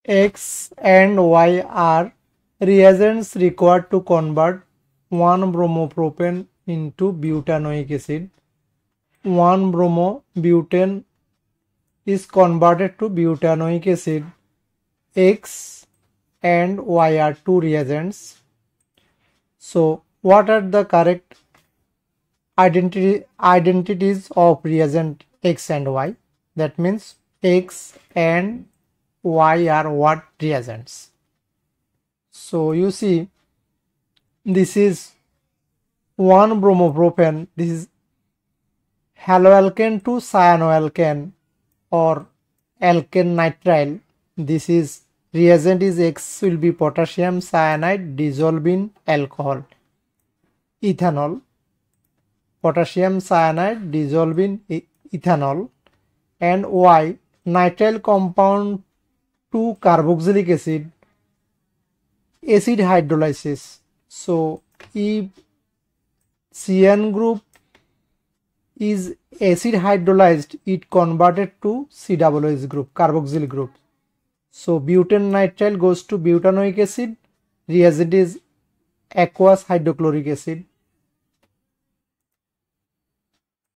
X and Y are reagents required to convert 1-bromopropane into butanoic acid. 1-bromobutane is converted to butanoic acid. X and Y are two reagents. So what are the correct identities of reagent X and Y? That means X and Y are what reagents? So you see, this is 1-bromopropane, this is haloalkane to cyanoalkane or alkane nitrile. This is reagent is X will be potassium cyanide dissolved in alcohol, ethanol, potassium cyanide dissolved in ethanol, and Y nitrile compound to carboxylic acid, acid hydrolysis. So if CN group is acid hydrolyzed, it converted to COOH group, carboxyl group. So butane nitrile goes to butanoic acid, reagent is aqueous hydrochloric acid.